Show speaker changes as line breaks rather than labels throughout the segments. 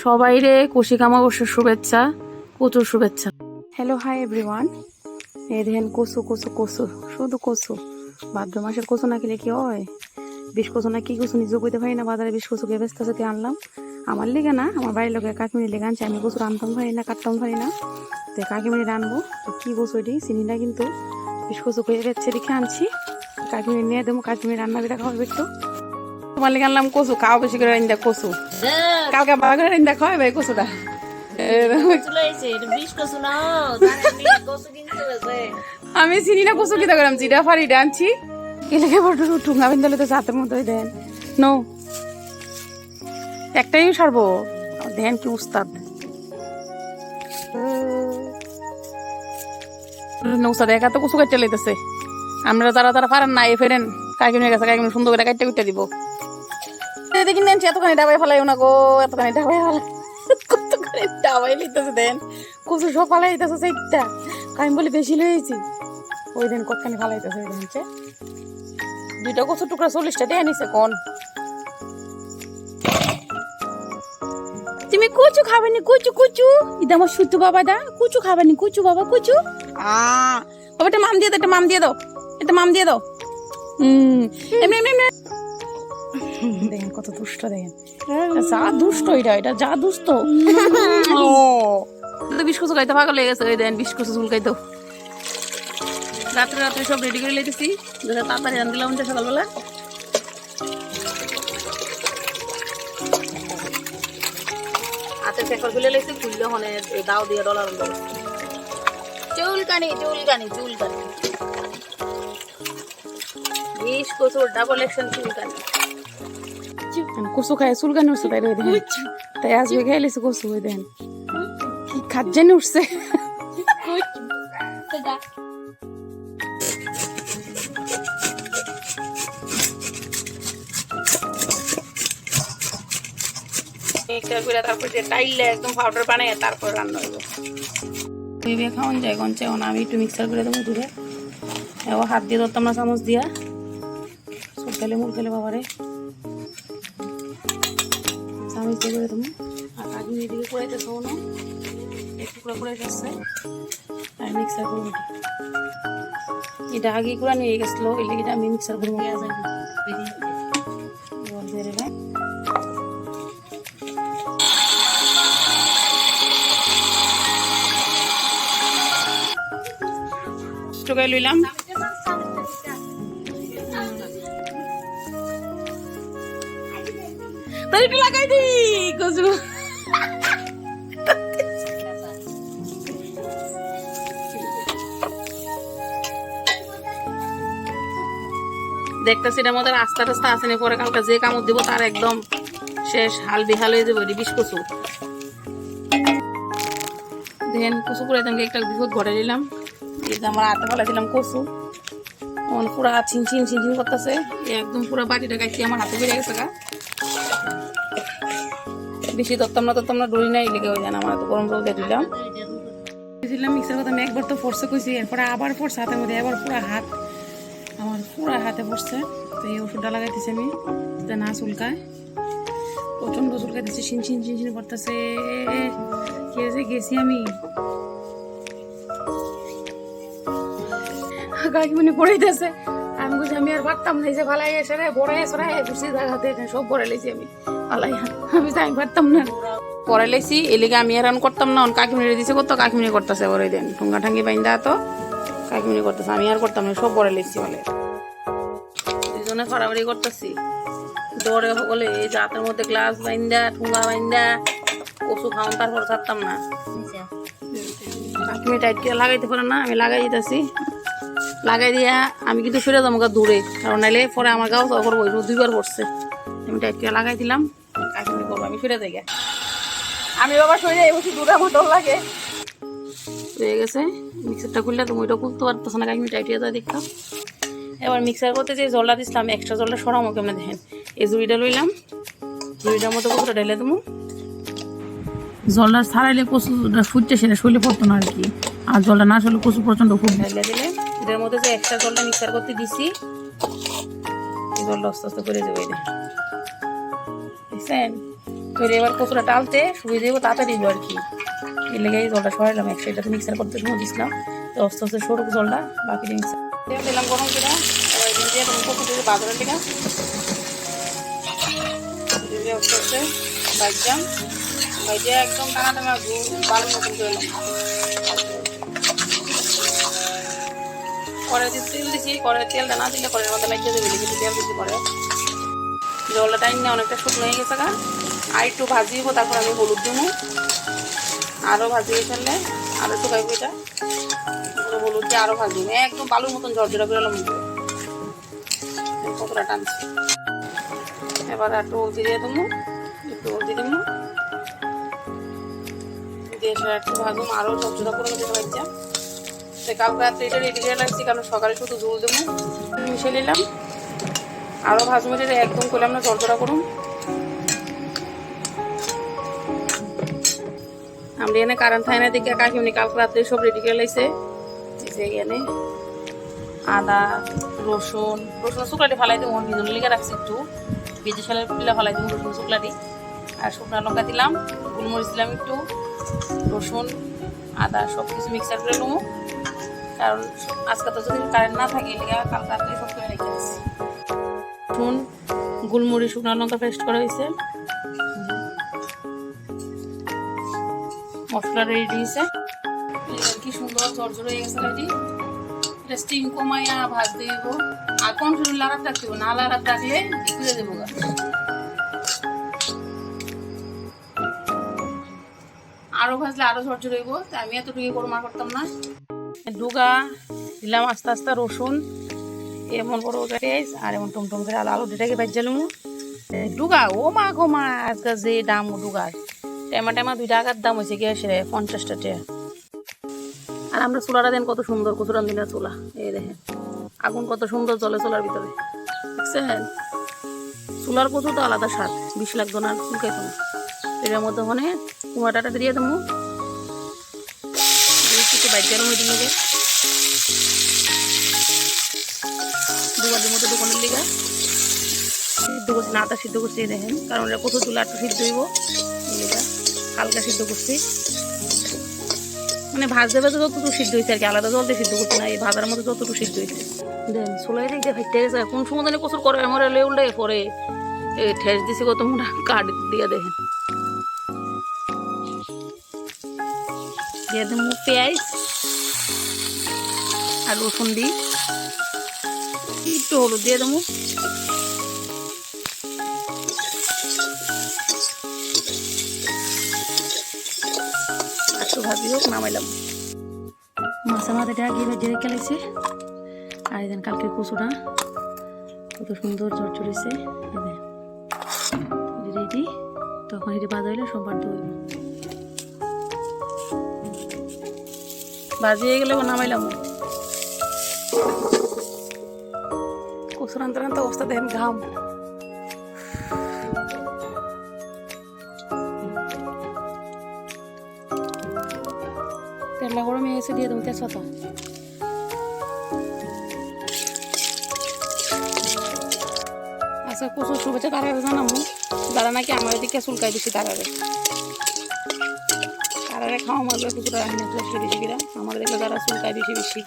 সবাই রে কুশি কামাবস্যার শুভেচ্ছা, প্রচুর শুভেচ্ছা। Hello hi everyone. এই দেখেন কচু কচু কচু, শুধু কচু। ভাদ্র মাসের কচু না খেলে কি হয়? বিষ কচু না কি কচু নিজেও বইতে পারি না, বাজারে বিষ কচু কে ব্যস্ত সাথে আনলাম। আমার লেগে না, আমার বাড়ির লোকের কাকিমিনি লেগে আনছে। আমি কচু রানতাম পারি না, কাটতাম পারি না, তো কাকিমিনি রানবো। তো কি কচু এটি চিনিটা কিন্তু বিষ কচু করে বেচ্ছে দেখে আনছি। কাকিমিনি নিয়ে দেবো, কাকিমিনি রান্না করে খাওয়াবে একটু। তোমার লেগে আনলাম কচু, খাওয়া বেশি করে রান্দা কচু। কালকে বাবা করে রান্দা খাওয়াই ভাই কচুটা। আমি চিনি না কচু কিতা করাম, জিরা ফাড়ি আনছি। কেলেকে বড় ঠুঙ্গা বিন্দালে তো জাতের মতো দেন নো একটাই সারবো। দেন কি উস্তাদ নৌসাদ একা তো কচু কাটতে লাইতেছে। আমরা যারা যারা পারেন না এ ফেরেন কাকিমের কাছে, কাকিমি সুন্দর করে কাটতে কুটতে দিব। দেখি নেনছি এতখানি ডাবাই ফেলাইও না গো, এতখানি ডাবাই ফেলাই কতখানি ডাবাই লিতেছে। দেন কচু সব ফালাইতেছে সেইটা, আমি বলি বেশি লইছি। ওই দিন কতখানি ফালাইতেছে, ওই দিন হচ্ছে দুইটা কচুর টুকরা 40টা দিয়ে নিছে। কোন তুমি কুচু খাবেনি? কুচু কুচু এটা আমার শুদ্ধ বাবা দা, কুচু খাবেনি? কুচু বাবা কুচু বাবা এটা মাম দিয়ে দাও, এটা মাম দিয়ে দাও, এটা মাম দিয়ে দাও। এমনি এমনি এমনি দেখেন কত দুষ্ট, দেখেন যা দুষ্ট, এটা যা দুষ্ট। ও বিষ কচু খাইতে পাগল হয়ে গেছে। ওই দেন বিষ কচু চুল খাইতো। রাত্রে রাত্রে সব রেডি করে লেতেছি, তাড়াতাড়ি রান দিলাম সকালবেলা। হাতে ফেকর খুলে লেছি, খুললে হনে দাও দিয়ে ডলার চুলকানি চুলকানি চুলকানি বিষ কচুর ডাবল অ্যাকশন চুলকানি। কচু খায় চুলকানি উঠছে, তাই ওই দেখেন, তাই আজকে খেয়ে লেছি কচু। ওই দেখেন কি খাজ্জানি উঠছে। তারপর টাইলে একদম পাউডার বানাই তারপর রান্না হইব। খাওয়ান যায় গঞ্চে, আমি একটু মিক্সার করে দেবো দূরে। এবার হাত দিয়ে ধরতাম না চামচ দিয়া, সব খেলে মুড় খেলে বাবারে চামচ দিয়ে করে দেবো। আর আগে এদিকে কুড়াইতেছে না, একটু কুড়া কুড়াইতেছে আর মিক্সার করবো। এটা আগে কুড়া নিয়ে গেছিলো, এই লেগে আমি মিক্সার করবো। টুকাই লইলাম, একটু লাগাই দি কচু। দেখতেছি এটার মধ্যে রাস্তা টাস্তা আসেনি, পরে কালকে যে কামড় দিব তার একদম শেষ, হাল বিহাল হয়ে যাবো। বিষ কচু দেখেন, কচু করে একটা বিপদ ঘটে দিলাম। আমার হাতে ফেলা দিলাম কচু, পুরা ছিনছিন ছিনছিন করতেছে, একদম পুরা বাটিটা গাইছি আমার হাতে বেড়ে গেছে। বেশি ধরতাম না ডরি নাই লেগে হয়ে যান। আমার তো গরম জল দিয়ে দিলাম মিক্সার কথা। আমি একবার তো ফোর্সে কইছি, এরপরে আবার ফোর্স হাতের মধ্যে, এবার পুরা হাত আমার পুরা হাতে পড়ছে। তো এই ওষুধটা লাগাইতেছি আমি, যাতে না চুলকায়। প্রচন্ড চুলকাইতেছে, ছিনছিন ছিনছিন করতেছে। গেছি আমি কাকিমনি পড়াইতেছে। আমি বলছি আমি আর পারতাম না, যে ভালাই এসে রে বড়াই এসে বুঝি দেখাতে সব পড়ে লেছি আমি ভালাই। আমি যাই পারতাম না, পড়ে লেছি এই লেগে আমি আর করতাম না। কাকিমনি দিছে করতো, কাকিমনি করতেছে। ওই দেন ঠুঙ্গা ঠাঙ্গি বাইন্দা তো কাকিমনি করতেছে, আমি আর করতাম না, সব পড়ে লেছি বলে। দুজনে ফাড়াফাড়ি করতেছি দৌড়ে সকলে, এই জাতের মধ্যে গ্লাস বাইন্দা ঠুঙ্গা বাইন্দা কচু খাওয়ান, তারপর ছাড়তাম না। কাকিমনি টাইট করে লাগাইতে পারে না, আমি লাগাই দিতেছি। লাগাই দিয়া আমি কিন্তু সরে যাবো দূরে, কারণ নাইলে পরে আমার গাও করবো। 2বার পড়ছে, আমি টাইট করে লাগাই দিলাম। কাকিমনি করবো, আমি সরে যাই। আমি বাবা সরে যাই, বসে দুটা মতন লাগে হয়ে গেছে। মিক্সারটা খুললে তুমি ওইটা খুলতে পারতেছ না, কাকিমনি টাইট হয়ে যায় দেখতাম। এবার মিক্সার করতে যে জলটা দিচ্ছিলাম, এক্সট্রা জলটা সরামো কেমন দেখেন। এই জুড়িটা লইলাম, জুড়িটার মতো কচুটা ঢেলে দেবো। জলটা ছাড়াইলে কচুটা ফুটতে সেটা শরীরে পড়তো না আর কি। আর জলটা না সরলে কচু প্রচন্ড ফুট। ঢেলে দিলে এটার মধ্যে যে এক্সট্রা জলটা মিক্সার করতে দিছি, এই জলটা আস্তে আস্তে করে দেবো। দেখছেন করে এবার কচুটা টালতে সুবিধা দেবো তাড়াতাড়ি আর কি, এর লেগে জলটা সরাইলাম একসাথে, এটাতে মিক্সার করতে সময় দিছিলাম তো আস্তে আস্তে সরুক জলটা, বাকি মিক্সার তেল দিলাম গরম করে। এবার দিয়ে তুমি কচু দিয়ে বাজারের দিকে আস্তে আস্তে ভাজলাম, ভাজে একদম টানা টানা বালুর মতন করে এলাম। কড়াই দিয়ে তেল দিছি, কড়াই তেলটা না দিলে কড়াইয়ের মধ্যে লাগিয়ে দেবে, কিন্তু তেল দিতে পারে। জলটা টাইম নিয়ে অনেকটা শুকনো হয়ে গেছে, আর একটু ভাজিব, তারপর আমি হলুদ দেবো, আরও ভাজিয়ে ফেললে আরও শুকাইব, এটা হলুদ দিয়ে আরও ভাজিব, একদম বালুর মতন ঝরঝরা করে এলাম কতটা টানছি। এবার একটু হলদি দিয়ে দেবো, একটু হলদি দেবো দিয়ে সেটা একটু ভাজুম, আরও ঝরঝরা করে দিতে পারছি। কালকে রাত্রে এটা রেডি করে রাখছি, কারণ সকালে শুধু ঝোল দেবো, মিশিয়ে নিলাম, আরও ভাজবো, এটা একদম করলাম না ঝরঝরা করুন। আমরা এখানে কারেন্ট থাকে না দেখে কাকিমনি কালকে রাত্রে সব রেডি করে লাইছে। এখানে আদা রসুন শুকলাটি ফালাই দেবো, ভিজনে লিখে রাখছি, একটু ভেজে সালের পিলা ফালাই দেবো রসুন শুকলাটি, আর শুকনো লঙ্কা দিলাম, গোলমরিচ দিলাম একটু, রসুন আদা সব কিছু মিক্সার করে নেবো, কারণ আজকে তো যদি কারেন্ট না থাকে লিখে কালকে রাত্রে সব করে রেখে দিচ্ছি। রসুন গোলমরিচ শুকনো লঙ্কা পেস্ট করা হয়েছে, মশলা রেডি হয়েছে, কি সুন্দর ঝরঝর হয়ে গেছে রেডি। এটা স্টিম কমাইয়া ভাজতে দেবো, আর কন্টিনিউ লাগাতে রাখতে হবে, না লাগাতে রাখলে ঘুরে দেবো। আরো ভাজলে আরো ঝরঝর হইব, তাই আমি এতটুকু গরম করতাম না। ডুগা দিলাম আস্তে আস্তে রসুন, এমন বড় পেঁয়াজ আর এমন টুমটুম করে আলু দুটাকে ভাজলাম। ডুগা ও মা গো মা, আজকে যে দাম ডুগার, টেমা 2 টাকার দাম হয়েছে গ্যাসে 50 টাকা। আর আমরা চুলাটা দেন কত সুন্দর, কচুরান দিনের চুলা, এই দেখেন আগুন কত সুন্দর জলে চুলার ভিতরে, দেখছেন? চুলার কচু তো আলাদা স্বাদ, 20 লাগতো না চুলকাইতো না। এর মধ্যে মানে কুমাটাটা দিয়ে দেবো, বাইকের মধ্যে নিয়ে দুবারের মধ্যে দোকানের লিগা সিদ্ধ করছি না, আদা সিদ্ধ করছি দেখেন, কারণ এটা কচু চুলা একটু সিদ্ধ হইব, হালকা সিদ্ধ করছি, মানে ভাজতে ভাজতে যতটুকু সিদ্ধ হয়েছে আর কি, আলাদা জলতে সিদ্ধ করছি না, এই ভাজার মধ্যে যতটুকু সিদ্ধ হয়েছে। দেন চুলাই দেখতে ভাইতে গেছে, কোন সময় জানি কচুর করে আমার এলে উল্টে পরে ঠেস দিছি কত মোটা কাঠ দিয়ে, দেখেন দিয়ে দেবো পেঁয়াজ আর রসুন দিই, একটু হলুদ দিয়ে দেবো, একটু ভাজি হোক, নামাইলাম। মাছের মাথাটা আগে ভেজে রেখে লাগছে, আর এদিন কালকে কচুটা কত সুন্দর ঝরঝরেছে রেডি, তখন এটি বাজা হইলে সব বাড়তে হইব, বাজিয়ে গেলে নামাইলাম। কচুর আনতে আনতে অবস্থা দেখেন, ঘাম তেলটা গরম হয়ে গেছে, দিয়ে দেবো তেজপাতা, আচ্ছা কচুর শুভেচ্ছা তারা জানাবো, যারা নাকি আমার এদিকে চুলকাই বেশি তারারে খাওয়া মারবে কচুটা রান্না রেসিপিরা, আমার দেখলে যারা চুলকায় বেশি বেশি,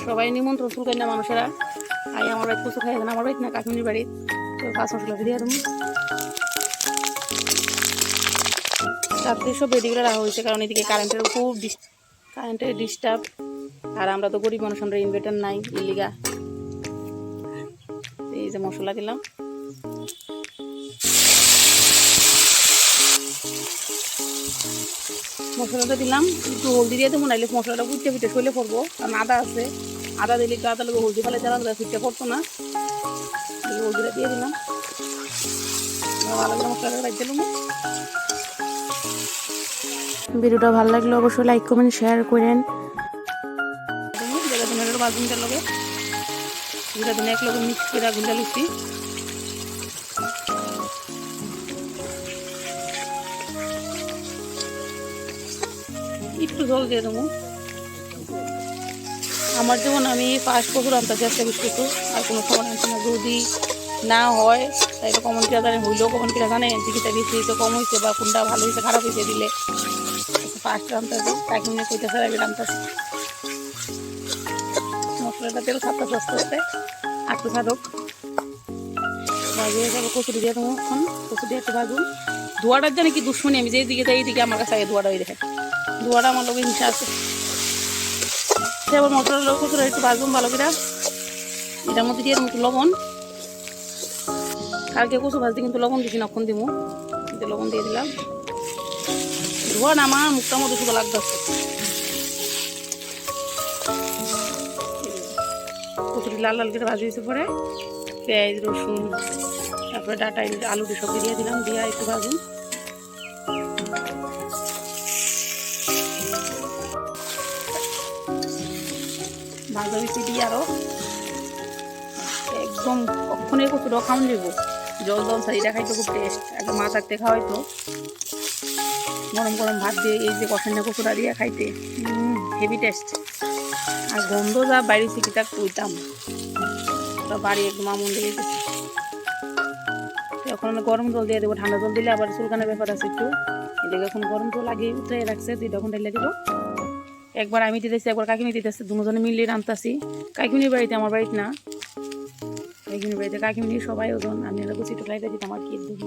সবাই নিমন্ত্রণ চুলকাই না মানুষেরা, আই আমার বাড়ি কচু খাই, আমার বাড়ি না কাকিমির বাড়ি, তো কাঁচ মশলা দিয়ে দেবো, রাত্রে সব রেডি করে রাখা হয়েছে, কারণ এদিকে কারেন্টের ডিস্টার্ব, আর আমরা তো গরিব মানুষ, আমরা ইনভার্টার নাই, ইলিগা। এই যে মশলা দিলাম, মশলাটা দিলাম, একটু হলদি দিয়ে দেবো, নাইলে মশলাটা ফুটতে ফুটে শৈলে পড়বো, কারণ আদা আছে, আদা দিলে একটু আদা লোক হলদি ফেলে দেওয়া ফুটতে পড়তো না, হলদিটা দিয়ে দিলাম, ভালো করে মশলাটা রাখতে দিলাম। ভিডিওটা ভালো লাগলে অবশ্যই লাইক কমেন্ট শেয়ার করেন, বাগুনটার লগে দুটা দিনে এক লগে মিক্স করে আগুনটা লিখছি, একটু জল দিয়ে দেবো। আমার যেমন আমি ফার্স্ট কচুর আনতে চেষ্টা করছি, আর কোনো সময় আনছি না, যদি না হয় তাইলে কমন কিরা জানে, হইলেও কমন কিরা জানে টিকিটটা বেশি হয়েছে কম হয়েছে বা কোনটা ভালো হয়েছে খারাপ হয়েছে দিলে ফার্স্ট রান্তাছে তাকে নিয়ে কইতেছে আগে রান্তাছে। মশলাটা তেল ছাড়তেছে আস্তে আস্তে একটু ছাড়ুক ভাজিয়ে যাবো। কচুরি দিয়ে তোমার এখন কচুরি দিয়ে একটু ভাজুন। ধোয়াটার জানি কি দুশ্মনী, আমি যেই দিকে যাই এইদিকে আমার কাছে আগে ধোয়াটা হয়ে দেখে, ধোয়াটা আমার লোক হিংসা আছে। সে আবার মশলার লোক কচুরি একটু ভাজুন ভালো করে। এটার মধ্যে দিয়ে একটু লবণ, কালকে কচু ভাজতে কিন্তু লবণ দিছি না, এখন দিব কিন্তু লবণ দিয়ে দিলাম। ধোয়া না আমার মুখটার মধ্যে শুধু লাগতেছে। কচুরি লাল লাল করে ভাজি হয়েছে পরে পেঁয়াজ রসুন তারপরে ডাটা আলুটি সবজি দিয়ে দিলাম, দিয়ে একটু ভাজুন। ভাজা হয়েছে দিয়ে আরো একদম কখনই কচুটাও খাওয়ান যাবো, জল জল সারিটা খাইতে খুব টেস্ট। একদম মা থাকতে খাওয়াইতো গরম গরম ভাত দিয়ে এই যে কষানো কচুটা দিয়ে খাইতে হেভি টেস্ট। আর গন্ধ যা বাড়ি চিকিটা কইতাম ওটা বাড়ি একদম আমন দিয়ে গেছে। এখন গরম জল দিয়ে দেবো, ঠান্ডা জল দিলে আবার চুলকানের ব্যাপার আছে একটু, এদিকে এখন গরম জল আগে উঠে রাখছে, তুই তখন ঢেলে দিব। একবার আমি দিতেছি একবার কাকিমি দিতেছে, দুজনে মিলিয়ে রান্তাছি। কাকিমির বাড়িতে আমার বাড়িতে না, কাকিমির বাড়িতে কাকিমি সবাই ওজন, আমি একটা কুচি টুকরাইতে দিতাম আর কি দুধ।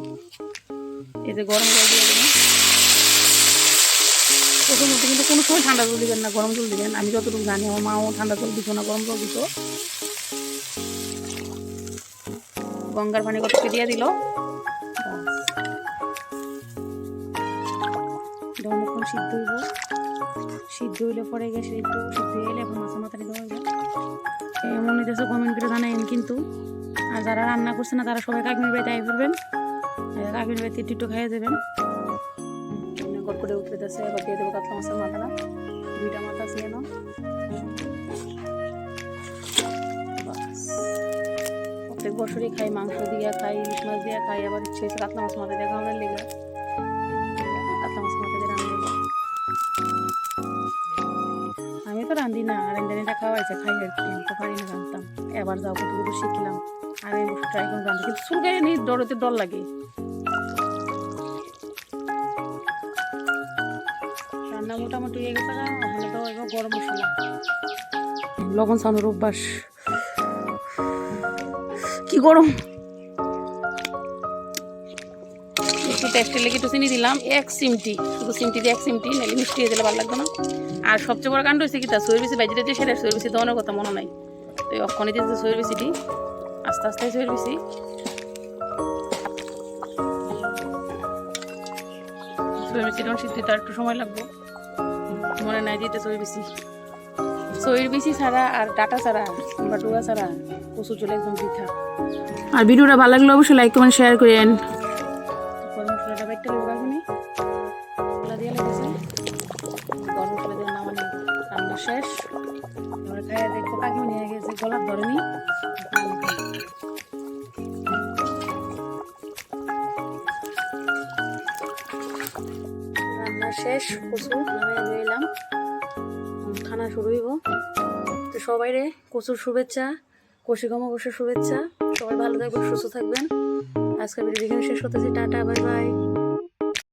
এই যে গরম জল দিয়ে দেবেন প্রথম মধ্যে, কিন্তু কোনো সময় ঠান্ডা জল দিবেন না, গরম জল দিবেন। আমি যতটুকু জানি আমার মাও ঠান্ডা জল দিত না, গরম জল দিত। গঙ্গার পানি কতকে দিয়ে দিল, অনেকক্ষণ সিদ্ধ হইব। সিদ্ধ হইলে পরে গেছে একটু সিদ্ধ হইলে এখন মাছের মাথায় দেওয়া হইবে। এমন নিতেছে কমেন্ট করে জানাইন কিন্তু। আর যারা রান্না করছে না তারা সবাই কাকিমির বাড়িতে আই পড়বেন, কাকিমির বাড়িতে একটু খাইয়ে দেবেন। গড় করে উঠতেছে, এবার দিয়ে দেবো কাতলা মাছের মাথাটা, 2টা মাথা ছিল না। প্রত্যেক বছরই খাই, মাংস দিয়ে খাই, ইলিশ মাছ দিয়ে খাই, আবার ইচ্ছে হচ্ছে কাতলা মাছ মাথা দিয়ে খাওয়ানোর লেগে কাতলা মাছ মাথা দিয়ে রান্না। আমি তো রান্ধি না, রান্ধানিটা খাওয়াইছে খাই আর কি, আমি তো পারি না রান্ধতাম। এবার যাও কতটুকু শিখলাম, আমি ট্রাই করে রান্ধি, কিন্তু চুলকায় নিয়ে ডরতে ডর লাগে। রান্না মোটামুটি হয়ে গেছে, ওখানে তো এবার গরম মশলা লবণ ছানোর অভ্যাস, কি গরম। একটু টেস্টের লেগে একটু চিনি দিলাম 1 চিমটি, শুধু চিমটি দিয়ে 1 চিমটি, নাহলে মিষ্টি হয়ে দিলে ভালো লাগতো না। আর সবচেয়ে বড় কাণ্ড হয়েছে কি তা সয়ের বেশি বাইরে দিয়ে সেটা সয়ের বেশি দেওয়ানোর কথা মনে নাই, তো অক্ষণে দিয়েছে সয়ের বেশিটি, আস্তে আস্তে সয়ের বেশি। সয়ের বেশি যখন সিদ্ধ তার একটু সময় লাগবে, মনে নাই দিতে সয়ের বেশি। সয়ের বেশি ছাড়া আর ডাটা ছাড়া কিংবা ডোয়া ছাড়া কচু চলে একদম পিঠা। আর ভিডিওটা ভালো লাগলে অবশ্যই লাইক কমেন্ট শেয়ার করেন। গরম মশলাটা বাইটটা দেবো কাকুনি, মশলা দিয়ে লেগেছে, গরম মশলা দিয়ে নামানি রান্না শেষ। এবার খাইয়া দেখবো কাকিমনি হয়ে গেছে, গলার ধরেনি। রান্না শেষ, কচু নামিয়ে দিয়ে এলাম, খানা শুরু হইব। তো সবাই রে কচুর শুভেচ্ছা, কষিগম অবশ্যই শুভেচ্ছা। সবাই ভালো থাকবেন, সুস্থ থাকবেন। আজকের ভিডিও এখানে শেষ করতেছি, টাটা বাই বাই।